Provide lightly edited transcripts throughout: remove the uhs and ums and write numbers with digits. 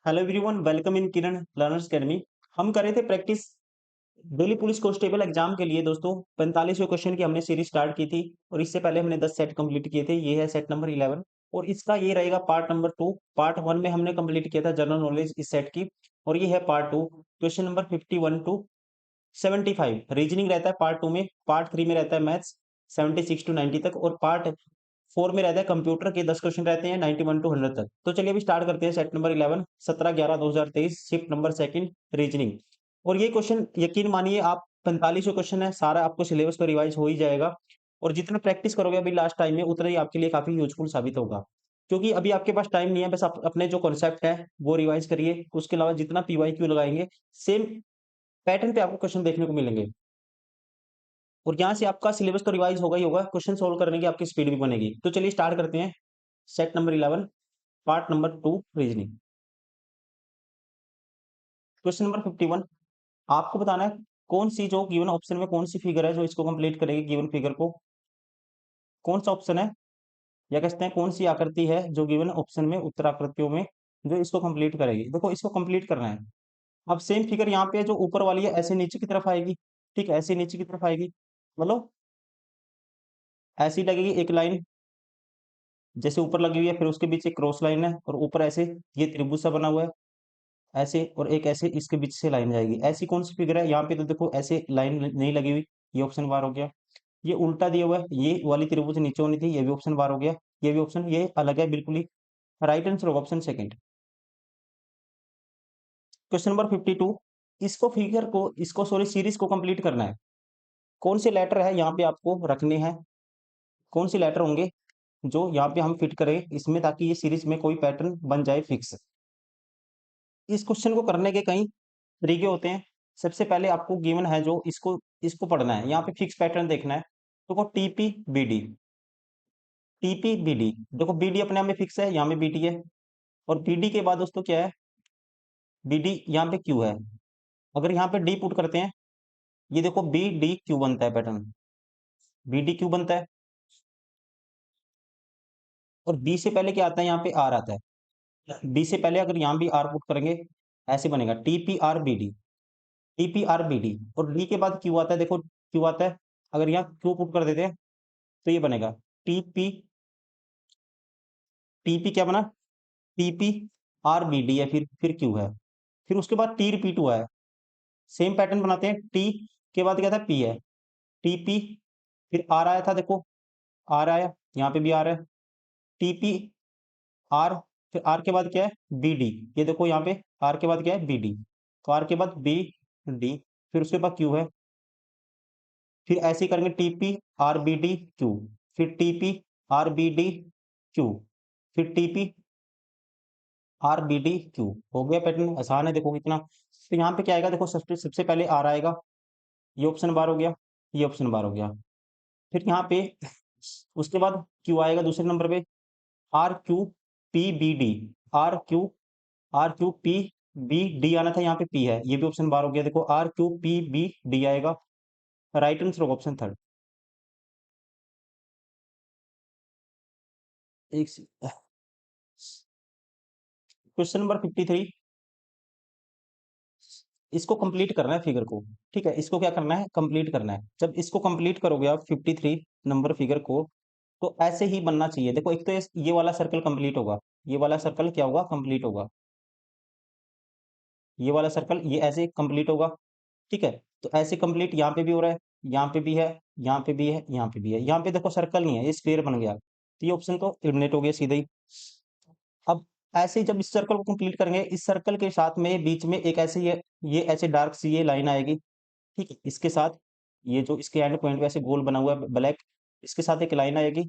Hello everyone, welcome in Kiran learners academy. हम कर रहे थे practice Delhi police constable exam के लिए। दोस्तों 45वें क्वेश्चन की हमने सीरीज स्टार्ट की थी और इससे पहले हमने 10 सेट कंप्लीट किए थे। ये है सेट नंबर 11 और इसका ये रहेगा पार्ट नंबर 2। पार्ट 1 में हमने कंप्लीट किया था जनरल नॉलेज इस सेट की और ये है part 2। Question number 51 to 75 reasoning रहता है पार्ट 2 में। पार्ट 3 में रहता है मैथ्स 76 टू 90 तक और पार्ट 4 में रहता है कंप्यूटर के 10 क्वेश्चन रहते हैं 91 टू 100 तक। तो चलिए अभी स्टार्ट करते हैं set number 11 17/11/2023 shift number second reasoning. और ये क्वेश्चन यकीन मानिए आप 45 क्वेश्चन है, सारा आपको सिलेबस तो रिवाइज हो ही जाएगा और जितना प्रैक्टिस करोगे अभी लास्ट टाइम में उतना ही आपके लिए काफी यूजफुल साबित होगा। क्योंकि अभी आपके पास टाइम नहीं है, बस आप अपने जो कॉन्सेप्ट है वो रिवाइज करिए। उसके अलावा जितना पीवाईक्यू लगाएंगे सेम पैटर्न पे आपको क्वेश्चन देखने को मिलेंगे और यहाँ से आपका सिलेबस तो रिवाइज होगा ही होगा, क्वेश्चन सोल्व करने की आपकी स्पीड भी बनेगी। तो चलिए स्टार्ट करते हैं set number 11 part number 2 reasoning. Question number 51 आपको बताना है कौन सी जो गिवन ऑप्शन में कौन सी फिगर है जो इसको कंप्लीट करेगी। गिवन फिगर को कौन सा ऑप्शन है या कहते हैं कौन सी आकृति है जो गिवन ऑप्शन में उत्तर आकृतियों में जो इसको कंप्लीट करेगी। देखो इसको कंप्लीट करना है। अब सेम फिगर यहाँ पे जो ऊपर वाली है ऐसे नीचे की तरफ आएगी। ठीक है, ऐसे नीचे की तरफ आएगी मतलब ऐसी लगेगी एक लाइन जैसे ऊपर लगी हुई है, फिर उसके बीच एक क्रॉस लाइन है और ऊपर ऐसे ये त्रिभुज सा बना हुआ है ऐसे और एक ऐसे इसके बीच से लाइन जाएगी। ऐसी कौन सी फिगर है यहाँ पे? तो देखो ऐसे लाइन नहीं लगी हुई, ये ऑप्शन बार हो गया। ये उल्टा दिया हुआ है, ये वाली त्रिभुज नीचे होनी थी, ये भी ऑप्शन बार हो गया। ये भी ऑप्शन ये अलग है बिल्कुल ही। राइट आंसर होगा ऑप्शन सेकंड। क्वेश्चन नंबर 52 इसको फिगर को इसको सॉरी सीरीज को कंप्लीट करना है। कौन से लेटर है यहाँ पे आपको रखने हैं, कौन से लेटर होंगे जो यहाँ पे हम फिट करें इसमें ताकि ये सीरीज में कोई पैटर्न बन जाए फिक्स। इस क्वेश्चन को करने के कई तरीके होते हैं। सबसे पहले आपको गिवन है जो इसको इसको पढ़ना है, यहाँ पे फिक्स पैटर्न देखना है। तो टीपी बीडी, टीपी बीडी, देखो बीडी अपने आप में फिक्स है, यहाँ में बीडी है और बीडी के बाद दोस्तों क्या है, बीडी यहाँ पे क्यू है। अगर यहाँ पे डी पुट करते हैं, ये देखो बी डी क्यू बनता है पैटर्न, बी डी क्यू बनता है और बी से पहले क्या आता है, यहाँ पे आर आता है। बी से पहले अगर यहाँ भी आर पुट करेंगे ऐसे बनेगा TP R B D, TP R B D और डी के बाद क्यू आता है। देखो क्यू आता है, अगर यहाँ क्यू पुट कर देते हैं तो ये बनेगा टीपी, टीपी क्या बना, टीपी आर बी डी है, फिर क्यू है, फिर उसके बाद टी रिपीट हुआ है। सेम पैटर्न बनाते हैं, टी के बाद क्या था पी है, टीपी फिर आर आया था, देखो आर आया, यहाँ पे भी आर है, टीपी आर, फिर आर के बाद क्या है बी डी, ये देखो यहाँ पे आर के बाद क्या है बी डी, तो आर के बाद बी डी, फिर उसके बाद क्यू है, फिर ऐसे ही करेंगे TP R B D Q, फिर TP R B D Q, फिर TP R B D Q. हो गया पैटर्न, आसान है देखो इतना। तो यहाँ पे क्या आएगा, देखो सबसे सबसे पहले आर आएगा, ये ऑप्शन बार हो गया, ये ऑप्शन बार हो गया। फिर यहाँ पे उसके बाद क्यू आएगा दूसरे नंबर पे, R Q P B D, R Q, R Q P B D आना था, यहाँ पे पी है, ये भी ऑप्शन बार हो गया। देखो R Q P B D आएगा। राइट आंसर होगा ऑप्शन थर्ड। एक क्वेश्चन नंबर 53 इसको कंप्लीट करना है फिगर को। ठीक है, इसको क्या करना है, कंप्लीट करना है। जब इसको कंप्लीट करोगे आप 53 नंबर फिगर को, तो ऐसे ही बनना चाहिए। देखो एक तो ये वाला सर्कल कंप्लीट होगा, ये वाला सर्कल क्या होगा कंप्लीट होगा, ये वाला सर्कल ये ऐसे कंप्लीट होगा। ठीक है, तो ऐसे कंप्लीट यहाँ पे भी हो रहा है, यहाँ पे भी है, यहाँ पे भी है, यहाँ पे भी है। यहाँ पे देखो सर्कल नहीं है, ये स्क्वायर बन गया, तो ये ऑप्शन तो एलिमिनेट हो गया सीधे ही। अब ऐसे ही जब इस सर्कल को कंप्लीट करेंगे, इस सर्कल के साथ में बीच में एक ऐसे ये ऐसे डार्क सी ये लाइन आएगी। ठीक है, इसके साथ ये जो इसके एंड पॉइंट पे ऐसे गोल बना हुआ है ब्लैक, इसके साथ एक लाइन आएगी।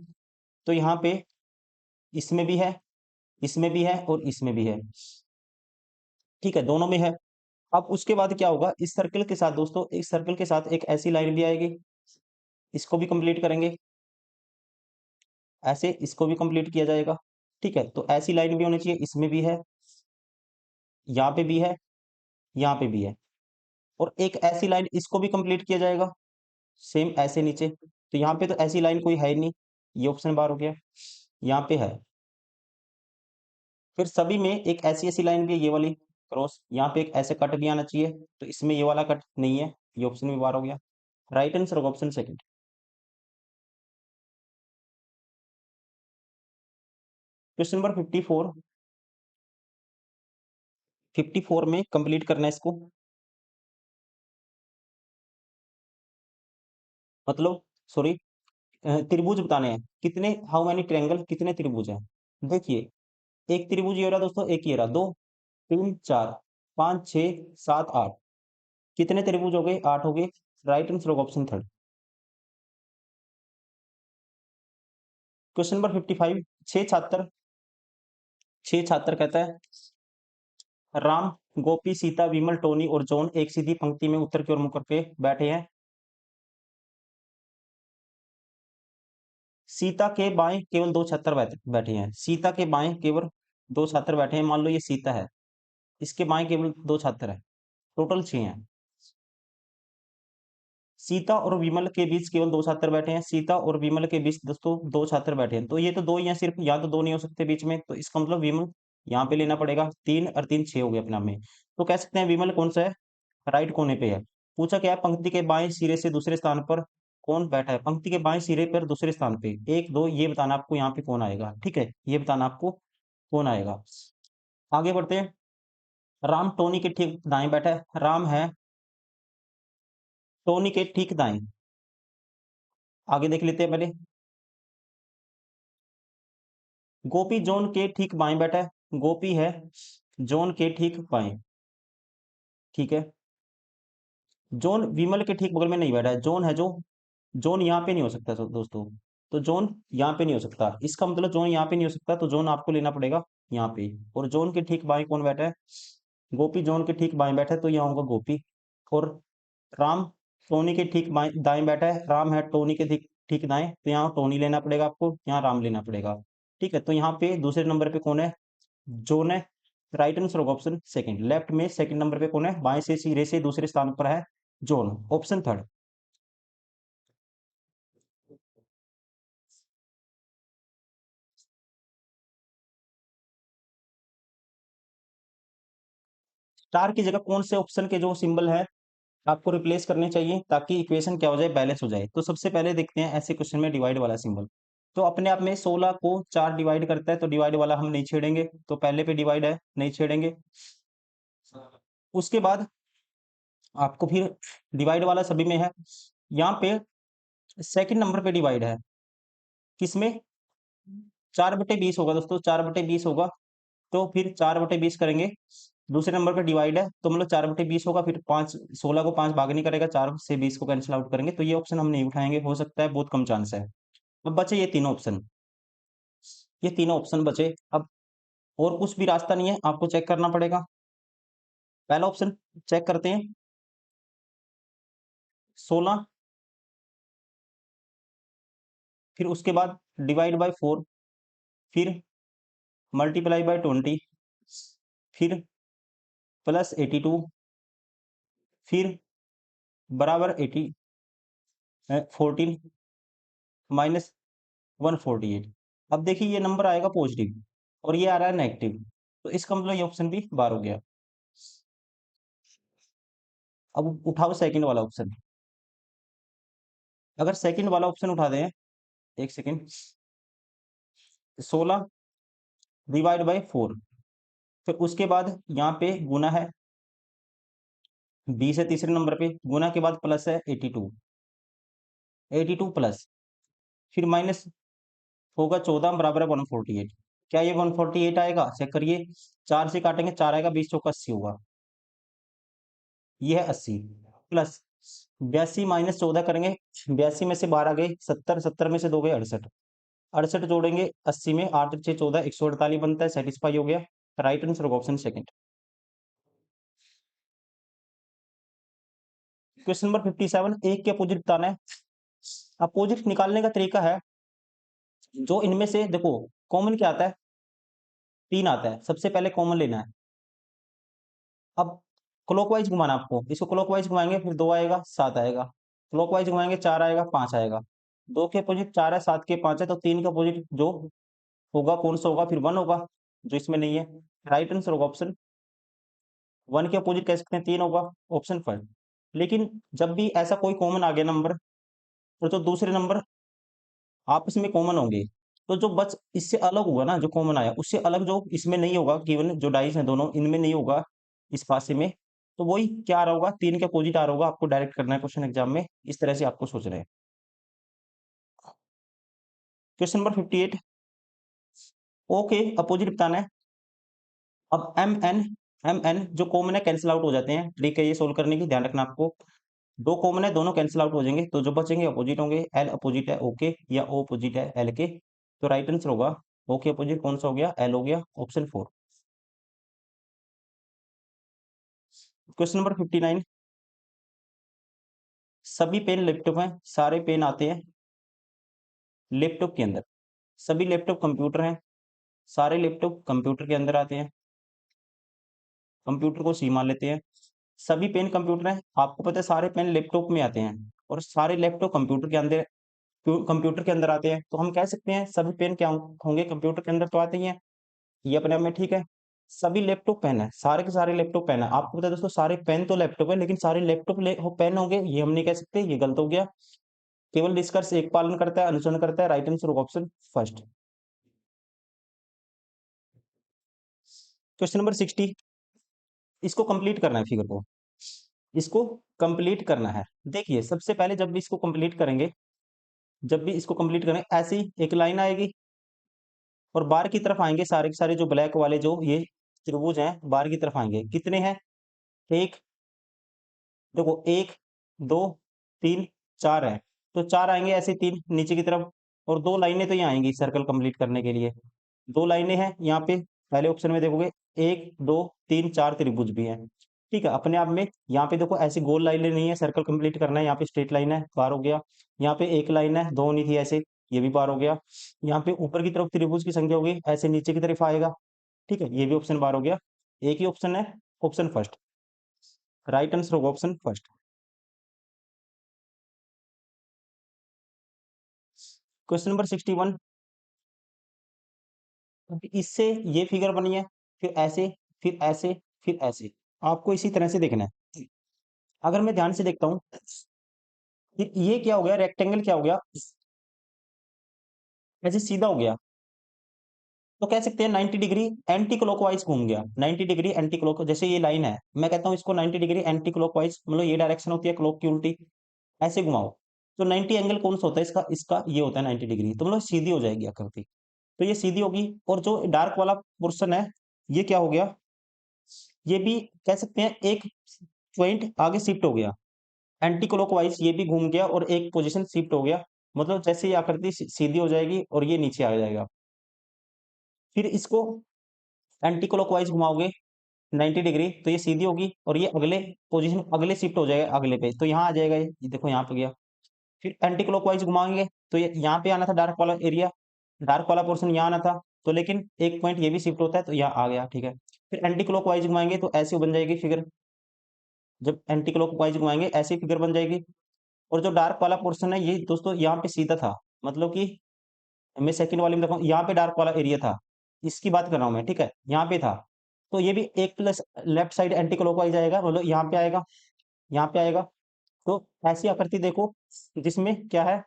तो यहाँ पे इसमें भी है, इसमें भी है और इसमें भी है। ठीक है, दोनों में है। अब उसके बाद क्या होगा, इस सर्कल के साथ दोस्तों, इस सर्कल के साथ एक ऐसी लाइन भी आएगी, इसको भी कंप्लीट करेंगे, ऐसे इसको भी कंप्लीट किया जाएगा। ठीक है, तो ऐसी लाइन भी होनी चाहिए, इसमें भी है, यहाँ पे भी है, यहाँ पे भी है और एक ऐसी लाइन इसको भी कंप्लीट किया जाएगा सेम ऐसे नीचे। तो यहाँ पे तो ऐसी लाइन कोई है ही नहीं, ये ऑप्शन बार हो गया, यहाँ पे है। फिर सभी में एक ऐसी ऐसी लाइन भी है, ये वाली क्रॉस, यहाँ पे एक ऐसे कट भी आना चाहिए, तो इसमें ये वाला कट नहीं है, ये ऑप्शन भी बार हो गया। राइट आंसर होगा ऑप्शन सेकंड। क्वेश्चन नंबर 54, 54 में कंप्लीट करना है इसको, मतलब सॉरी, त्रिभुज बताने हैं, कितने, हाउ मैनी ट्रायंगल, कितने त्रिभुज हैं। देखिए, एक त्रिभुज ये रहा दोस्तों, एक ये रहा, 2 3 4 5 6 7 8, कितने त्रिभुज हो गए, 8 हो गए। राइट आंसर होगा ऑप्शन थर्ड। क्वेश्चन नंबर 55, छह छात्र कहता है, राम, गोपी, सीता, विमल, टोनी और जॉन एक सीधी पंक्ति में उत्तर की ओर मुड़ करके बैठे हैं। सीता के बाएं केवल दो छात्र बैठे हैं, सीता के बाएं केवल दो छात्र बैठे हैं, मान लो ये सीता है, इसके बाएं केवल दो छात्र है, टोटल 6 हैं। सीता और विमल के बीच केवल दो छात्र बैठे हैं, सीता और विमल के बीच दोस्तों दो छात्र बैठे हैं, तो ये तो दो ही हैं सिर्फ, यहाँ तो दो नहीं हो सकते बीच में, तो इसका मतलब विमल यहाँ पे लेना पड़ेगा, 3 और 3 6 हो गए अपने आप में। तो कह सकते हैं विमल कौन सा है, राइट कोने पे है। पूछा क्या है, पंक्ति के बाएं सिरे से दूसरे स्थान पर कौन बैठा है, पंक्ति के बाएं सिरे पर दूसरे स्थान पे, एक दो ये बताना आपको यहाँ पे कौन आएगा, ठीक है, ये बताना आपको कौन आएगा। आगे बढ़ते हैं। राम टोनी के ठीक दाएं बैठा है, राम है टोनी के ठीक दाएं। आगे देख लेते हैं पहले। गोपी जॉन के ठीक बाएं बैठा है, गोपी है जॉन के ठीक बाएं, ठीक है। जॉन विमल के ठीक बगल में नहीं बैठा है, जॉन है जो, जॉन यहाँ पे नहीं हो सकता दोस्तों, तो जॉन यहाँ पे नहीं हो सकता, इसका मतलब जॉन यहाँ पे नहीं हो सकता, तो जॉन आपको लेना पड़ेगा यहाँ पे। और जॉन के ठीक बाएं कौन बैठा है, गोपी जॉन के ठीक बाएं बैठा है, तो यहाँ होगा गोपी। और राम टोनी के ठीक बाएं दाएं बैठा है, राम है टोनी के ठीक ठीक दाएं, तो यहाँ टोनी लेना पड़ेगा आपको, यहाँ राम लेना पड़ेगा, ठीक है। तो यहाँ पे दूसरे नंबर पे कौन है, जोन है। राइट आंसर होगा ऑप्शन सेकंड, लेफ्ट में सेकंड नंबर पे कौन है, बाएं से सिरे से दूसरे स्थान पर है जोन, ऑप्शन थर्ड। स्टार की जगह कौन से ऑप्शन के जो सिंबल है आपको रिप्लेस करने चाहिए ताकि इक्वेशन क्या हो जाए, बैलेंस हो जाए। तो सबसे पहले देखते हैं ऐसे क्वेश्चन में डिवाइड वाला सिंबल, तो अपने आप में 16 को 4 डिवाइड करता है, तो डिवाइड वाला हम नहीं छेड़ेंगे, तो पहले पे डिवाइड है, नहीं छेड़ेंगे। उसके बाद आपको फिर डिवाइड वाला सभी में है, यहाँ पे सेकंड नंबर पे डिवाइड है, किसमें, 4/20 होगा दोस्तों, 4/20 होगा, तो फिर 4/20 करेंगे। दूसरे नंबर पे डिवाइड है, तो मतलब 4/20 होगा, फिर 5, 16 को 5 भाग नहीं करेगा, 4 से 20 को कैंसिल आउट करेंगे, तो ये ऑप्शन हम नहीं उठाएंगे, हो सकता है बहुत कम चांस है। अब बचे ये तीनों ऑप्शन, ये तीनों ऑप्शन बचे। अब और कुछ भी रास्ता नहीं है, आपको चेक करना पड़ेगा। पहला ऑप्शन चेक करते हैं, 16, फिर उसके बाद डिवाइड बाय 4, फिर मल्टीप्लाई बाय 20, फिर प्लस 82, फिर बराबर 14 माइनस 148। अब देखिए ये नंबर आएगा पॉजिटिव और ये आ रहा है नेगेटिव, तो इसका मतलब ये ऑप्शन भी बार हो गया। अब उठाओ सेकंड वाला ऑप्शन, अगर सेकंड वाला ऑप्शन उठा दें, एक सेकंड, 16 डिवाइड बाय 4, फिर उसके बाद यहाँ पे गुना है, 20 है तीसरे नंबर पे, गुना के बाद प्लस है 82, 82 प्लस, फिर माइनस होगा 14 बराबर है 148। क्या ये 148 आएगा, चेक करिए, 4 से काटेंगे 4 आएगा, 20 चौका 80 होगा, ये है 80, प्लस 82 माइनस 14 करेंगे, 82 में से 12 गए 70, 70 में से 2 गए 68, 68 जोड़ेंगे 80 में, 8 6 14 148 बनता है, सेटिस्फाई हो गया। राइट आंसर होगा ऑप्शन सेकंड। क्वेश्चन नंबर 57, एक के अपोजिट बताना है। अपोजिट निकालने का तरीका है, जो इनमें से देखो कॉमन क्या आता है, 3 आता है, सबसे पहले कॉमन लेना है। अब क्लॉकवाइज घुमाना आपको, इसको क्लॉकवाइज घुमाएंगे, फिर 2 आएगा 7 आएगा, क्लॉकवाइज घुमाएंगे 4 आएगा 5 आएगा, 2 के अपोजिट 4 है, 7 के 5 है, तो 3 के अपोजिट जो होगा कौन सा होगा, फिर 1 होगा। जो इसमें नहीं है। राइट आंसर होगा ऑप्शन 1 के अपोजिट कह सकते हैं 3 होगा, ऑप्शन 5। लेकिन जब भी ऐसा कोई कॉमन आ गया नंबर, और जो दूसरे नंबर आपस में कॉमन होंगे, तो जो बच इससे अलग होगा ना, जो कॉमन आया उससे अलग जो इसमें नहीं होगा, गिवन जो डाइस हैं दोनों इनमें नहीं होगा इस फासे में, तो वही क्या आ रहा होगा, 3 के अपोजिट आ रहा होगा। आपको डायरेक्ट करना है क्वेश्चन एग्जाम में, इस तरह से आपको सोचना है। क्वेश्चन नंबर 58, ओके अपोजिट बताना है। अब एम एन जो कॉमन है कैंसिल आउट हो जाते हैं, ट्रिक है ये सोल्व करने की, ध्यान रखना आपको। दो कॉमन है, दोनों कैंसिल आउट हो जाएंगे, तो जो बचेंगे अपोजिट होंगे। एल अपोजिट है ओके या ओ अपोजिट है एल के, तो राइट आंसर होगा ओके अपोजिट कौन सा हो गया, एल हो गया, ऑप्शन 4। क्वेश्चन नंबर 59, सभी पेन लैपटॉप हैं, सारे पेन आते हैं लैपटॉप के अंदर। सभी लैपटॉप कंप्यूटर हैं, सारे लैपटॉप कंप्यूटर के अंदर आते हैं। कंप्यूटर को सी मान लेते हैं। सभी पेन कंप्यूटर हैं, आपको पता है सारे पेन लैपटॉप में आते हैं, और सारे लैपटॉप कंप्यूटर के अंदर, कंप्यूटर के अंदर आते हैं, तो हम कह सकते हैं सभी पेन क्या होंगे, कंप्यूटर के अंदर तो आते ही हैं। ये अपने आप में ठीक है। सभी लैपटॉप पेन है, सारे के सारे लैपटॉप पेन है। आपको पता है दोस्तों सारे पेन तो लैपटॉप है, लेकिन सारे लैपटॉप पेन होंगे ये हम नहीं कह सकते, ये गलत हो गया। केवल निष्कर्ष एक पालन करता है, अनुसरण करता है। राइट आंसर होगा ऑप्शन फर्स्ट। क्वेश्चन नंबर 60, इसको कंप्लीट करना है फिगर को, इसको कंप्लीट करना है। देखिए सबसे पहले जब भी इसको कंप्लीट करेंगे, जब भी इसको कंप्लीट करें, ऐसी एक लाइन आएगी और बाहर की तरफ आएंगे सारे के सारे, जो ब्लैक वाले जो ये त्रिभुज हैं बाहर की तरफ आएंगे। कितने हैं, एक, देखो एक, दो, तीन, चार है, तो चार आएंगे ऐसे, तीन नीचे की तरफ, और दो लाइनें तो यहाँ आएंगी सर्कल कंप्लीट करने के लिए। दो लाइनें हैं यहाँ पे, पहले ऑप्शन में देखोगे, एक दो तीन चार त्रिभुज भी हैं। ठीक है, अपने आप में यहाँ पे देखो ऐसी गोल लाइनें नहीं है, सर्कल कंप्लीट करना है, यहाँ पे स्ट्रेट लाइन है, पार हो गया। यहाँ पे एक लाइन है, दो नहीं थी ऐसे, ये भी पार हो गया। यहाँ पे ऊपर की तरफ त्रिभुज की संख्या होगी, ऐसे नीचे की तरफ आएगा। ठीक है, ये भी ऑप्शन पार हो गया। एक ही ऑप्शन है, ऑप्शन फर्स्ट। राइट आंसर होगा ऑप्शन फर्स्ट। क्वेश्चन नंबर 61, इससे ये फिगर बनी है, फिर ऐसे, फिर ऐसे, फिर ऐसे, आपको इसी तरह से देखना है। अगर मैं ध्यान से देखता हूँ, ये क्या हो गया, रेक्टेंगल क्या हो गया, ऐसे सीधा हो गया, तो कह सकते हैं 90 डिग्री एंटी क्लॉकवाइज घूम गया। 90 डिग्री एंटी क्लॉक, जैसे ये लाइन है, मैं कहता हूँ इसको 90 डिग्री एंटी क्लॉकवाइज, मतलब ये डायरेक्शन होती है क्लॉक की उल्टी, ऐसे घुमाओ, तो 90 एंगल कौन सा होता है इसका, इसका ये होता है 90 डिग्री, तो मतलब सीधी हो जाएगी आकृति। तो ये सीधी होगी, और जो डार्क वाला पोर्शन है, ये क्या हो गया, ये भी कह सकते हैं एक पॉइंट आगे शिफ्ट हो गया, एंटी क्लॉकवाइज ये भी घूम गया और एक पोजीशन शिफ्ट हो गया। मतलब जैसे ये आकृति सीधी हो जाएगी और ये नीचे आ जाएगा। फिर इसको एंटी क्लॉकवाइज घुमाओगे 90 डिग्री, तो ये सीधी होगी और ये अगले पोजीशन अगले शिफ्ट हो जाएगा अगले पे, तो यहाँ आ जाएगा, ये देखो यहाँ पे गया। फिर एंटी क्लॉकवाइज घुमाएंगे, तो ये यहाँ पे आना था डार्क वाला एरिया, डार्क वाला पोर्शन यहाँ आना था, तो लेकिन एक पॉइंट ये भी शिफ्ट होता है, तो यहाँ आ गया। ठीक है, फिर एंटी क्लॉकवाइज घुमाएंगे तो ऐसी बन जाएगी फिगर, जब एंटी क्लॉकवाइज घुमाएंगे ऐसी फिगर बन जाएगी। और जो डार्क वाला पोर्शन है ये दोस्तों यहाँ पे सीधा था, मतलब कि मैं सेकंड वाले में देखा यहाँ पे डार्क वाला एरिया था, इसकी बात कर रहा हूँ मैं। ठीक है, यहाँ पे था, तो ये भी एक plus left side anti clockwise आएगा, मतलब यहाँ पे आएगा, यहाँ पे आएगा। तो ऐसी आकृति देखो जिसमें क्या है,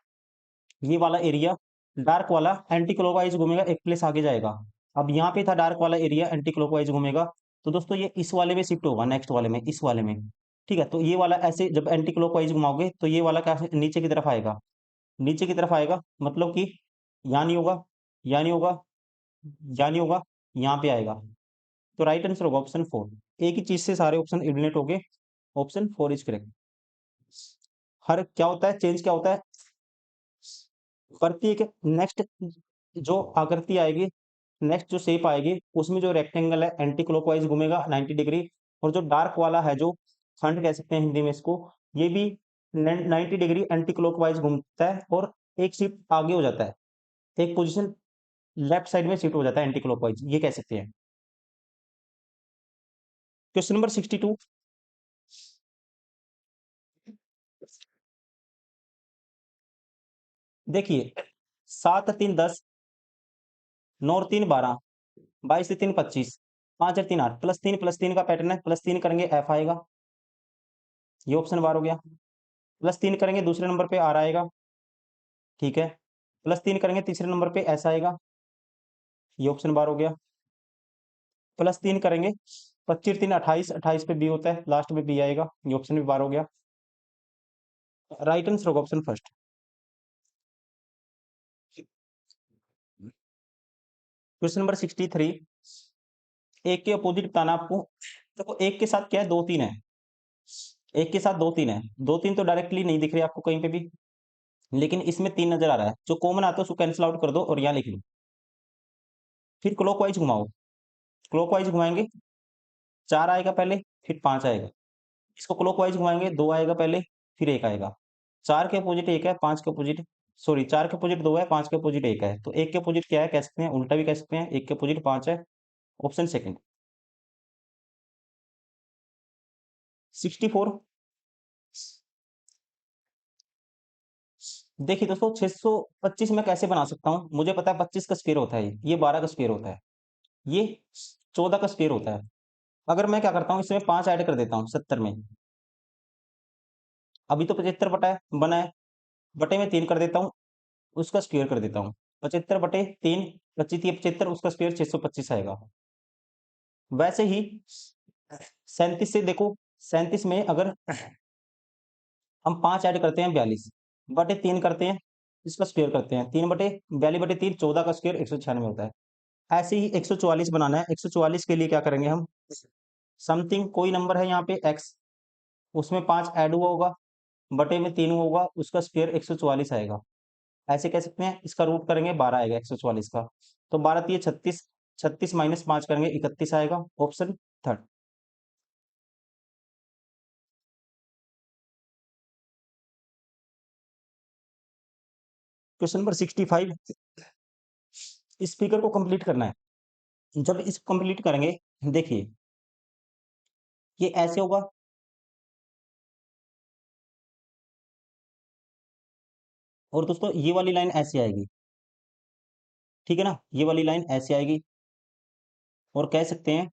ये वाला एरिया डार्क वाला एंटी क्लॉकवाइज घूमेगा, एक प्लेस आगे जाएगा। अब यहाँ पे था डार्क वाला एरिया एंटी क्लॉकवाइज घूमेगा, तो दोस्तों ये इस वाले में शिफ्ट होगा, नेक्स्ट वाले में, इस वाले में। ठीक है, तो ये वाला ऐसे जब एंटी क्लॉकवाइज घुमाओगे तो ये वाला क्या नीचे की तरफ आएगा, नीचे की तरफ आएगा, मतलब कि यहाँ नहीं होगा, यहाँ नहीं होगा, यहाँ नहीं होगा, यहाँ पे आएगा। तो राइट आंसर होगा ऑप्शन 4। एक ही चीज से सारे ऑप्शन एलिमिनेट हो गए, ऑप्शन 4 इज करेक्ट। हर क्या होता है, चेंज क्या होता है, प्रत्येक नेक्स्ट जो आकृति आएगी, नेक्स्ट जो शेप आएगी, उसमें जो रेक्टेंगल है एंटी क्लॉकवाइज घूमेगा 90 डिग्री, और जो डार्क वाला है जो खंड कह सकते हैं हिंदी में इसको, ये भी 90 डिग्री एंटी क्लॉकवाइज घूमता है और एक शिफ्ट आगे हो जाता है, एक पोजीशन लेफ्ट साइड में शिफ्ट हो जाता है एंटी क्लॉकवाइज, ये कह सकते हैं। क्वेश्चन नंबर 62, देखिए 7 3 10, 9 और 3 12, 22 से 3 25, 5 और 3 8, प्लस 3 का पैटर्न है, प्लस 3 करेंगे एफ आएगा, ये ऑप्शन बार हो गया। प्लस 3 करेंगे दूसरे नंबर पे आर आएगा, ठीक है। प्लस 3 करेंगे तीसरे नंबर पे एस आएगा, ये ऑप्शन बार हो गया। प्लस 3 करेंगे 25 3 28, 28 पे बी होता है, लास्ट में बी आएगा, ये ऑप्शन भी बार हो गया। राइट आंसर होगा ऑप्शन फर्स्ट। क्वेश्चन नंबर 63, एक के अपोजिट बताना आपको। देखो एक के साथ क्या है, 2 3 है, एक के साथ 2 3 है, 2 3 तो डायरेक्टली नहीं दिख रहे आपको कहीं पे भी, लेकिन इसमें 3 नजर आ रहा है, जो कॉमन आता है उसको कैंसिल आउट कर दो और यहाँ लिख लो। फिर क्लॉकवाइज घुमाओ, क्लॉकवाइज घुमाएंगे 4 आएगा पहले, फिर 5 आएगा। इसको क्लॉकवाइज घुमाएंगे 2 आएगा पहले, फिर 1 आएगा। 4 के अपोजिट 1 है, 5 के अपोजिट, सॉरी 4 के अपोजिट 2 है, 5 के अपोजिट 1 है, तो 1 के अपोजिट क्या है कह सकते हैं, उल्टा भी कह सकते हैं, 1 के अपोजिट 5 है, ऑप्शन सेकंड। 64, देखिए दोस्तों 625 मैं कैसे बना सकता हूँ, मुझे पता है 25 का स्क्वायर होता है, ये 12 का स्क्वायर होता है, ये 14 का स्क्वायर होता है। अगर मैं क्या करता हूँ, इसमें 5 ऐड कर देता हूँ 70 में, अभी तो 75 बटा है बना है, बटे में 3 कर देता हूँ, उसका स्क्वायर कर देता हूँ, 75 बटे 3, 25 75, उसका स्क्वायर 625 आएगा। वैसे ही 37 से देखो, 37 में अगर हम 5 ऐड करते हैं 42, बटे 3 करते हैं, इसका स्क्वायर करते हैं, 3 बटे 42 बटे 3 14 का स्क्वायर 196 होता है। ऐसे ही 144 बनाना है, 144 के लिए क्या करेंगे हम, समथिंग कोई नंबर है यहाँ पे x, उसमें 5 ऐड हुआ होगा, बटे में 3 हुआ होगा, उसका स्क्वायर 144 आएगा। ऐसे कह सकते हैं, इसका रूट करेंगे 12 आएगा 144 का, तो 12 तिये 36, 36 माइनस 5 करेंगे 31 आएगा, ऑप्शन थर्ड। क्वेश्चन नंबर 65, इस फिगर को कंप्लीट करना है। जब इसको कंप्लीट करेंगे, देखिए ये ऐसे होगा, और दोस्तों ये वाली लाइन ऐसे आएगी, ठीक है ना, ये वाली लाइन ऐसे आएगी, और कह सकते हैं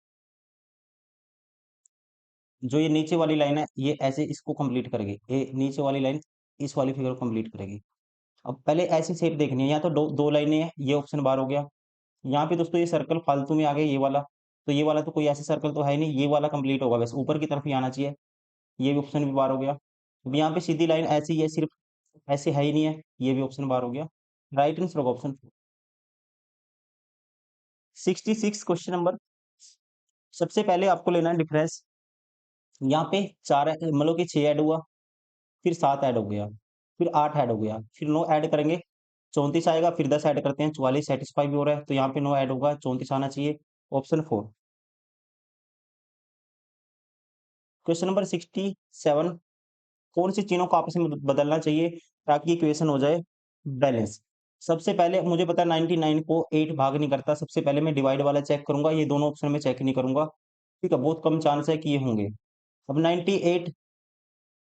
जो ये नीचे वाली लाइन है ये ऐसे इसको कंप्लीट करेगी, ये नीचे वाली लाइन इस वाली फिगर को कंप्लीट करेगी। अब पहले ऐसी शेप देखनी है, यहाँ तो दो लाइनें हैं, ये ऑप्शन बार हो गया। यहाँ पे दोस्तों ये सर्कल फालतू में आ गया, ये वाला, तो ये वाला तो कोई ऐसे सर्कल तो है नहीं, ये वाला कंप्लीट होगा, बस ऊपर की तरफ ही आना चाहिए, ये भी ऑप्शन भी बार हो गया। अब यहाँ पे सीधी लाइन ऐसी ही है, सिर्फ ऐसे है ही नहीं है, ये भी ऑप्शन बार हो गया। राइट आंसर होगा ऑप्शन 66। क्वेश्चन नंबर, सबसे पहले आपको लेना है डिफरेंस। यहाँ पे 4 मतलब कि 6 ऐड हुआ, फिर 7 ऐड हो गया, फिर 8 ऐड हो गया, फिर 9 ऐड करेंगे 34 आएगा, फिर 10 ऐड करते हैं 44 सेटिस्फाई भी हो रहा है, तो यहाँ पे 9 ऐड होगा 34 आना चाहिए, ऑप्शन 4। क्वेश्चन नंबर 67, कौन सी चीजों को आपस में बदलना चाहिए ताकि इक्वेशन हो जाए बैलेंस। सबसे पहले मुझे पता है 99 को 8 भाग नहीं करता, सबसे पहले मैं डिवाइड वाला चेक करूंगा, ये दोनों ऑप्शन में चेक नहीं करूंगा, ठीक है, बहुत कम चांस है कि ये होंगे। अब 98,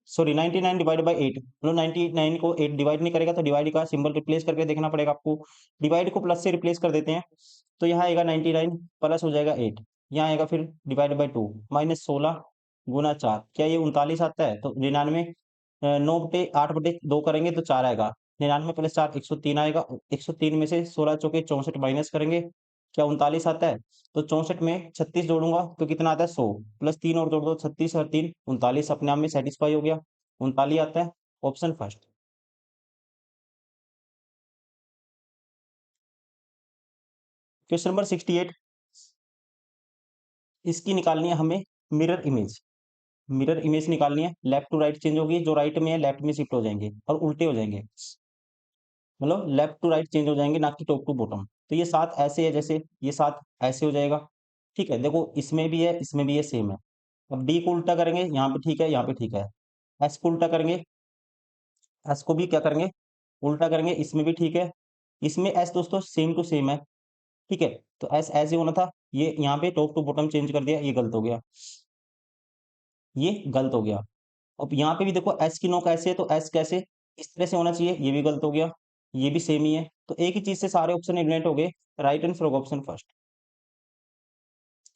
सॉरी 99 डिवाइड बाई 8, मतलब 99 को 8 डिवाइड नहीं करेगा, तो डिवाइड का सिंबल रिप्लेस करके देखना पड़ेगा आपको, डिवाइड को प्लस से रिप्लेस कर देते हैं, तो यहाँ आएगा 99 प्लस हो जाएगा 8, यहाँ आएगा फिर डिवाइड बाई 2 माइनस 16 गुना 4, क्या ये 39 आता है, तो 99 9 बटे 8 बटे 2 करेंगे तो 4 आएगा, 99 प्लस 4 103 आएगा, 103 में से 16 चौके 64 माइनस करेंगे, क्या 39 आता है, तो 64 में 36 जोड़ूंगा तो कितना आता है 100, प्लस 3 और जोड़ दो 36 और 3 39, अपने आप में सेटिस्फाई हो गया, 39 आता है, ऑप्शन फर्स्ट। क्वेश्चन नंबर 68, इसकी निकालनी है हमें मिरर इमेज। मिरर इमेज निकालनी है, लेफ्ट टू राइट चेंज होगी, जो राइट में है लेफ्ट में शिफ्ट हो जाएंगे और उल्टे हो जाएंगे, मतलब लेफ्ट टू राइट चेंज हो जाएंगे, ना कि टॉप टू बॉटम। तो ये 7 ऐसे है, जैसे ये 7 ऐसे हो जाएगा, ठीक है, देखो इसमें भी है इसमें भी है, सेम है। अब डी को उल्टा करेंगे, यहाँ पे ठीक है यहाँ पे ठीक है, एस को उल्टा करेंगे, एस को भी क्या करेंगे उल्टा करेंगे, इसमें भी ठीक है, इसमें एस दोस्तों सेम टू सेम है, ठीक है, तो एस ऐसे होना था, ये यहाँ पे टॉप टू बॉटम चेंज कर दिया, ये गलत हो गया, ये गलत हो गया। अब यहाँ पे भी देखो एस की नोक ऐसे है, तो एस कैसे इस तरह से होना चाहिए, ये भी गलत हो गया, ये भी सेम ही है, तो एक ही चीज से सारे ऑप्शन एलिमिनेट हो गए, राइट आंसर होगा ऑप्शन फर्स्ट।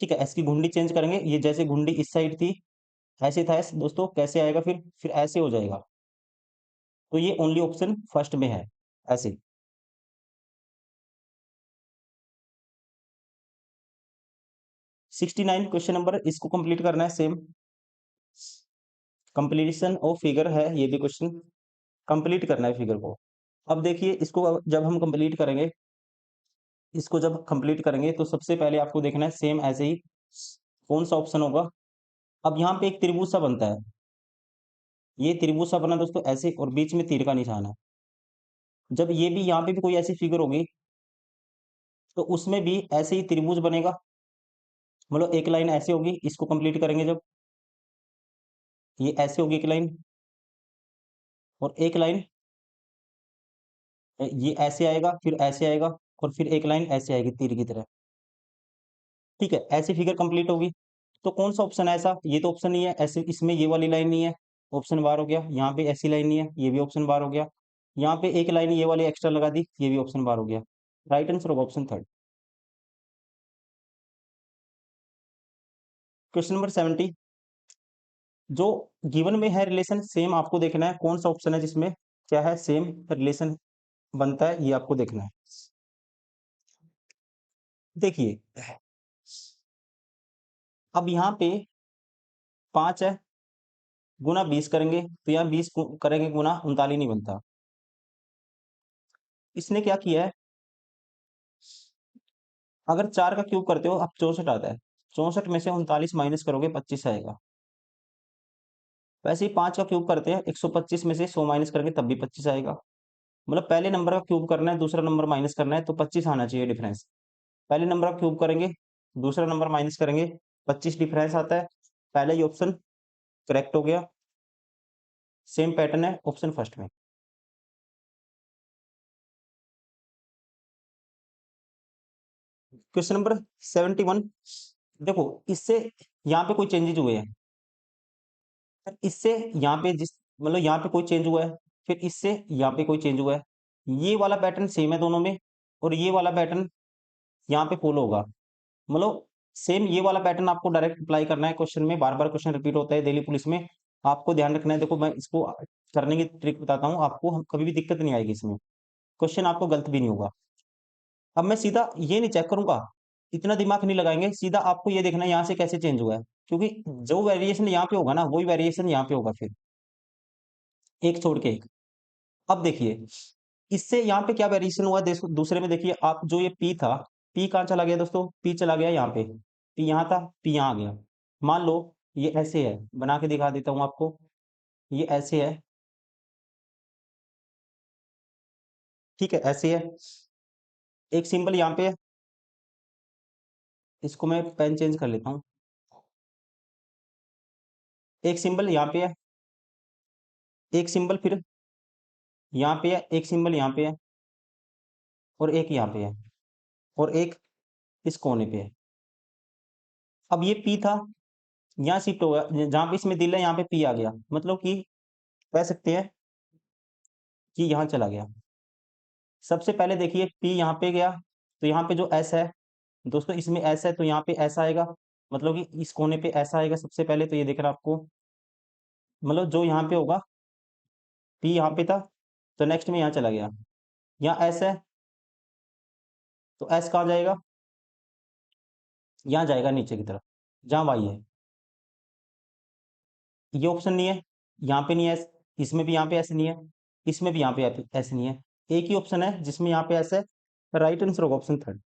ठीक है, एस की घुंडी चेंज करेंगे, ये जैसे घुंडी इस साइड थी ऐसे था एस दोस्तों, कैसे आएगा फिर ऐसे हो जाएगा। तो ये ओनली ऑप्शन फर्स्ट में है, ऐसे। 69 क्वेश्चन नंबर, इसको कंप्लीट करना है सेम। कंप्लीशन ऑफ फिगर है ये भी क्वेश्चन, कंप्लीट करना है फिगर को। अब देखिए इसको जब हम कंप्लीट करेंगे, इसको जब कंप्लीट करेंगे तो सबसे पहले आपको देखना है सेम ऐसे ही कौन सा ऑप्शन होगा। अब यहाँ पे एक त्रिभुज सा बनता है, ये त्रिभुज सा बना दोस्तों ऐसे, और बीच में तीर का निशान है। जब ये भी यहाँ पे भी कोई ऐसी फिगर होगी तो उसमें भी ऐसे ही त्रिभुज बनेगा, मतलब एक लाइन ऐसे होगी, इसको कंप्लीट करेंगे जब, ये ऐसे होगी एक लाइन, और एक लाइन ये ऐसे आएगा, फिर ऐसे आएगा, और फिर एक लाइन ऐसे आएगी तीर की तरह। ठीक है, ऐसी फिगर कंप्लीट होगी। तो कौन सा ऑप्शन है ऐसा, ये तो ऑप्शन नहीं है ऐसे, इसमें ये वाली लाइन नहीं है, ऑप्शन बार हो गया। यहाँ पे ऐसी लाइन नहीं है, ये भी ऑप्शन बार हो गया। यहाँ पे एक लाइन ये वाली एक्स्ट्रा लगा दी, ये भी ऑप्शन बार हो गया। राइट आंसर होगा ऑप्शन थर्ड। क्वेश्चन नंबर 70, जो गिवन में है रिलेशन सेम, आपको देखना है कौन सा ऑप्शन है जिसमें क्या है सेम रिलेशन बनता है, ये आपको देखना है। देखिए अब यहाँ पे 5 है, गुना 20 करेंगे तो यहाँ 20 करेंगे गुना 39 नहीं बनता। इसने क्या किया है, अगर 4 का क्यूब करते हो अब 64 आता है, 64 में से 39 माइनस करोगे 25 आएगा। वैसे ही 5 का क्यूब करते हैं, 125 में से 100 माइनस करेंगे तब भी 25 आएगा। मतलब पहले नंबर का क्यूब करना है, दूसरा नंबर माइनस करना है, तो 25 आना चाहिए डिफरेंस। पहले नंबर का क्यूब करेंगे, दूसरा नंबर माइनस करेंगे, 25 डिफरेंस आता है। पहला ही ऑप्शन करेक्ट हो गया। सेम पैटर्न है ऑप्शन फर्स्ट में। क्वेश्चन नंबर 71, देखो इससे यहाँ पे कोई चेंजेज हुए हैं, इससे यहाँ पे जिस मतलब यहाँ पे कोई चेंज हुआ है, फिर इससे यहाँ पे कोई चेंज हुआ है। ये वाला पैटर्न सेम है दोनों में, और ये वाला पैटर्न यहाँ पे फॉलो होगा। मतलब सेम ये वाला पैटर्न आपको डायरेक्ट अप्लाई करना है क्वेश्चन में, बार बार क्वेश्चन रिपीट होता है दिल्ली पुलिस में, आपको ध्यान रखना है। देखो मैं इसको करने की ट्रिक बताता हूँ आपको, कभी भी दिक्कत नहीं आएगी इसमें, क्वेश्चन आपको गलत भी नहीं होगा। अब मैं सीधा ये नहीं चेक करूंगा, इतना दिमाग नहीं लगाएंगे, सीधा आपको ये देखना है यहाँ से कैसे चेंज हुआ है, क्योंकि जो वेरिएशन यहाँ पे होगा ना वही वेरिएशन यहाँ पे होगा, फिर एक छोड़ के एक। अब देखिए इससे यहाँ पे क्या वेरिएशन हुआ, दूसरे में देखिए आप, जो ये पी था, पी कहाँ चला गया दोस्तों, पी चला गया यहाँ पे, पी यहाँ था, पी यहाँ आ गया। मान लो ये ऐसे है, बना के दिखा देता हूँ आपको, ये ऐसे है, ठीक है ऐसे है, एक सिंबल यहाँ पे है, इसको मैं पेन चेंज कर लेता हूँ, एक सिंबल यहाँ पे है, एक सिंबल फिर यहाँ पे है, एक सिंबल यहाँ पे है, और एक यहाँ पे है, और एक इस कोने पे है। अब ये पी था, यहाँ शिफ्ट हो गया, जहाँ पे इसमें दिल है यहाँ पे पी आ गया, मतलब कि कह सकते हैं कि यहाँ चला गया। सबसे पहले देखिए पी यहाँ पे गया, तो यहाँ पे जो एस है दोस्तों, इसमें एस है तो यहाँ पे ऐसा आएगा, मतलब कि इस कोने पे ऐसा आएगा सबसे पहले, तो ये देख रहा आपको, मतलब जो यहाँ पे होगा, पी यहाँ पे था तो नेक्स्ट में यहाँ चला गया, यहाँ एस है तो एस कहाँ जाएगा, यहाँ जाएगा नीचे की तरफ जहाँ वाई है। ये ऑप्शन नहीं है, यहाँ पे नहीं है एस, इसमें भी यहाँ पे ऐसे नहीं है, इसमें भी यहाँ पे ऐसे नहीं है, एक ही ऑप्शन है जिसमें यहाँ पे ऐसा है। राइट आंसर होगा ऑप्शन थर्ड।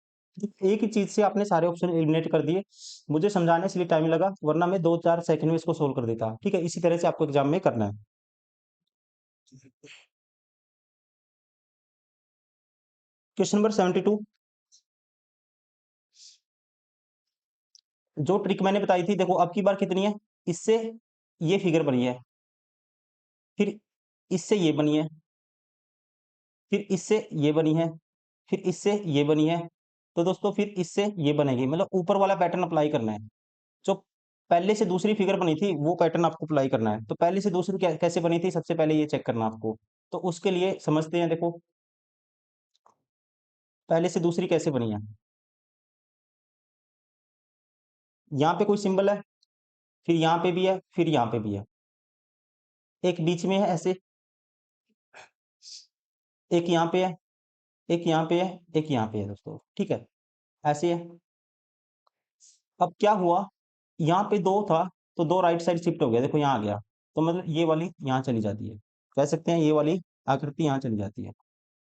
एक ही चीज से आपने सारे ऑप्शन एलिमिनेट कर दिए, मुझे समझाने से लिए टाइम लगा, वरना मैं 2-4 सेकंड में इसको सोल्व कर देता। ठीक है, इसी तरह से आपको एग्जाम में करना है। क्वेश्चन नंबर 72, जो ट्रिक मैंने बताई थी, देखो अब की बार कितनी है, इससे ये फिगर बनी है, फिर इससे ये बनी है, फिर इससे ये बनी है, फिर इससे ये बनी है, तो दोस्तों फिर इससे ये बनेगी, मतलब ऊपर वाला पैटर्न अप्लाई करना है। जो पहले से दूसरी फिगर बनी थी वो पैटर्न आपको अप्लाई करना है, तो पहले से दूसरी कैसे बनी थी सबसे पहले ये चेक करना आपको। तो उसके लिए समझते हैं, देखो पहले से दूसरी कैसे बनी है। यहाँ पे कोई सिंबल है, फिर यहाँ पे भी है, फिर यहाँ पे भी है, एक बीच में है ऐसे, एक यहाँ पे है, एक यहाँ पे है, एक यहाँ पे है दोस्तों, ठीक है, ऐसे है। अब क्या हुआ, यहाँ पे 2 था, तो 2 राइट साइड शिफ्ट हो गया, देखो यहाँ आ गया, तो मतलब ये वाली यहाँ चली जाती है, कह सकते हैं ये वाली आकृति यहाँ चली जाती है।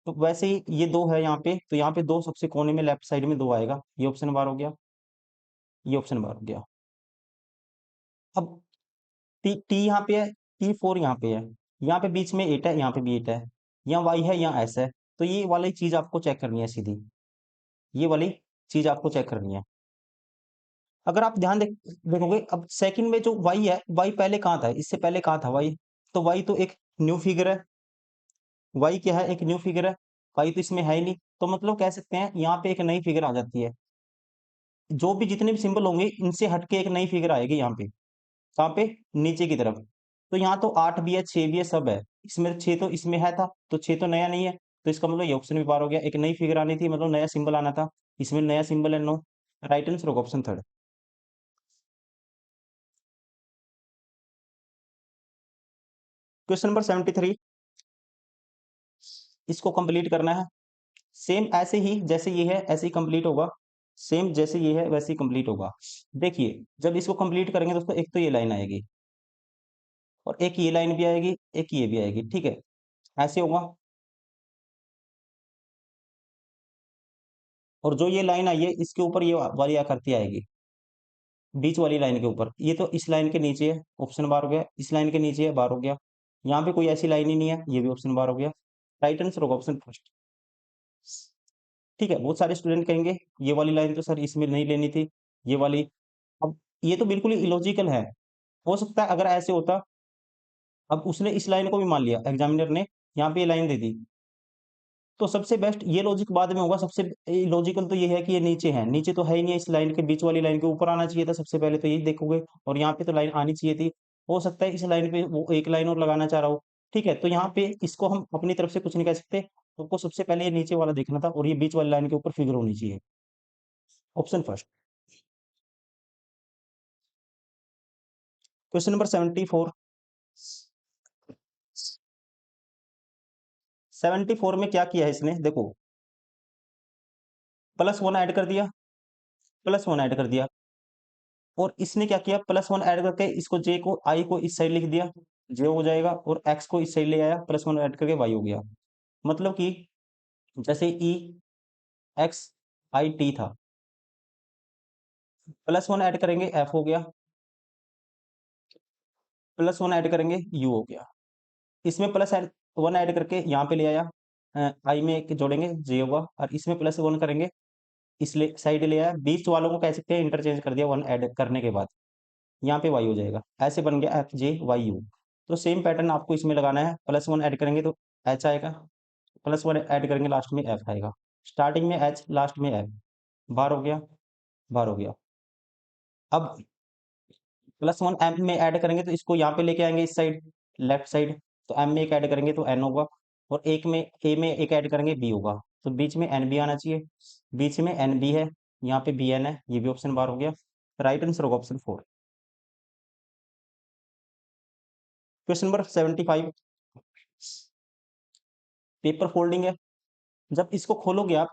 तो वैसे ही ये 2 है यहाँ पे, तो यहाँ पे 2 सबसे कोने में लेफ्ट साइड में 2 आएगा, ये ऑप्शन बार हो गया, ये ऑप्शन बार हो गया। अब टी यहाँ पे है, T4 यहाँ पे है, यहाँ पे बीच में 8 है, यहाँ पे भी 8 है, यहाँ Y है, यहाँ S है, तो ये वाली चीज आपको चेक करनी है सीधी, ये वाली चीज आपको चेक करनी है। अगर आप ध्यान देखोगे, अब सेकंड में जो Y है, Y पहले कहाँ था, इससे पहले कहाँ था Y, तो Y तो एक न्यू फिगर है, Y क्या है, एक न्यू फिगर है, Y तो इसमें है ही नहीं, तो मतलब कह सकते हैं यहाँ पे एक नई फिगर आ जाती है, जो भी जितने भी सिंबल होंगे इनसे हटके एक नई फिगर आएगी यहाँ पे, कहाँ पे, नीचे की तरफ। तो यहाँ तो 8 भी है, 6 भी है, सब है, इसमें 6 तो इसमें है था, तो 6 तो नया नहीं है, तो इसका मतलब ये ऑप्शन भी पार हो गया, एक नई फिगर आनी थी, मतलब नया सिंबल आना था, इसमें नया सिंबल है, नो, राइट आंसर होगा ऑप्शन थर्ड। क्वेश्चन नंबर 73, इसको कंप्लीट करना है, सेम ऐसे ही जैसे ये है ऐसे ही कंप्लीट होगा, सेम जैसे ये है वैसे ही कंप्लीट होगा। देखिए जब इसको कंप्लीट करेंगे दोस्तों, एक तो ये लाइन आएगी, और एक ये लाइन भी आएगी, एक ये भी आएगी, ठीक है, ऐसे होगा। और जो ये लाइन आई है इसके ऊपर ये वाली आकृति आएगी, बीच वाली लाइन के ऊपर, ये तो इस लाइन के नीचे है, ऑप्शन बार हो गया, इस लाइन के नीचे है, बार हो गया, यहाँ पे कोई ऐसी लाइन ही नहीं है, ये भी ऑप्शन बार हो गया, राइट आंसर होगा ऑप्शन फर्स्ट। ठीक है, बहुत सारे स्टूडेंट कहेंगे ये वाली लाइन तो सर इसमें नहीं लेनी थी, ये वाली, अब ये तो बिल्कुल ही इलॉजिकल है, हो सकता है अगर ऐसे होता, अब उसने इस लाइन को भी मान लिया, एग्जामिनर ने यहाँ पे ये लाइन दे दी, तो सबसे बेस्ट ये लॉजिक बाद में होगा, सबसे लॉजिकल तो ये है कि ये नीचे है, नीचे तो है ही नहीं है, इस लाइन के बीच वाली लाइन के ऊपर आना चाहिए था, सबसे पहले तो यही देखोगे, और यहाँ पे तो लाइन आनी चाहिए थी, हो सकता है इस लाइन पे वो एक लाइन और लगाना चाह रहा हो, ठीक है, तो यहाँ पे इसको हम अपनी तरफ से कुछ नहीं कह सकते, तुमको सबसे पहले ये नीचे वाला देखना था, और ये बीच वाली लाइन के ऊपर फिगर होनी चाहिए, ऑप्शन फर्स्ट। क्वेश्चन नंबर 74, 74 में क्या किया है इसने, देखो +1 ऐड कर दिया, +1 ऐड कर दिया, और इसने क्या किया, +1 ऐड करके इसको जे को आई को इस साइड लिख दिया, जे हो जाएगा, और एक्स को इस साइड ले आया, +1 ऐड करके वाई हो गया, मतलब कि जैसे ई एक्स आई टी था, +1 ऐड करेंगे एफ हो गया, +1 ऐड करेंगे यू हो गया, इसमें +1 ऐड करके यहाँ पे ले आया, आई में एक जोड़ेंगे जे होगा, और इसमें +1 करेंगे इसलिए साइड ले आया, बीच वालों को कह सकते हैं इंटरचेंज कर दिया 1 ऐड करने के बाद, यहाँ पे वाई हो जाएगा, ऐसे बन गया एफ जे वाई यू। तो सेम पैटर्न आपको इसमें लगाना है, +1 ऐड करेंगे तो एच आएगा, +1 ऐड करेंगे लास्ट में एफ आएगा, स्टार्टिंग में एच लास्ट में एफ, बार हो गया, बार हो गया। अब +1 एम में ऐड करेंगे तो इसको यहाँ पे लेके आएंगे इस साइड, लेफ्ट साइड, तो एम में एक ऐड करेंगे तो एन होगा, और एक में ए में एक ऐड करेंगे बी होगा, तो बीच में एन बी आना चाहिए, बीच में एन बी है, यहाँ पे बी एन है, ये भी ऑप्शन बार हो गया, राइट आंसर होगा option 4। Question number 75, paper folding है, जब इसको खोलोगे आप,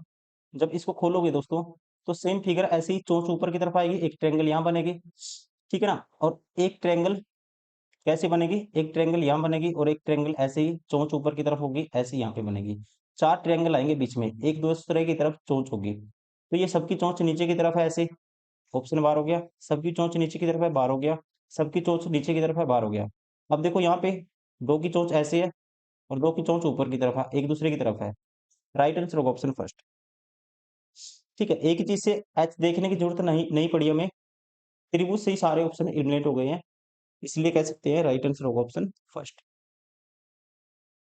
जब इसको खोलोगे दोस्तों, तो सेम फिगर ऐसे ही चोंच ऊपर की तरफ आएगी, एक ट्रायंगल यहाँ बनेगी, ठीक है ना, और एक ट्रायंगल कैसे बनेगी, एक ट्रायंगल यहाँ बनेगी, और एक ट्रायंगल ऐसे ही चोंच ऊपर की तरफ होगी, ऐसे यहाँ पे बनेगी, 4 ट्रायंगल आएंगे बीच में, एक दूसरे की तरफ चोंच होगी, तो ये सबकी चोंच नीचे की तरफ है ऐसे, ऑप्शन बार हो गया, सबकी चोंच नीचे की तरफ है, बार हो गया, सबकी चोंच नीचे की तरफ है, बार हो गया। अब देखो यहाँ पे दो की चोंच ऐसे है, और दो की चोंच ऊपर की तरफ है, एक दूसरे की तरफ है, राइट आंसर होगा ऑप्शन फर्स्ट। ठीक है, एक ही चीज से एच देखने की जरूरत नहीं नहीं पड़ी हमें, त्रिभुज से ही सारे ऑप्शन एलिमिनेट हो गए हैं, इसलिए कह सकते हैं राइट आंसर होगा ऑप्शन फर्स्ट।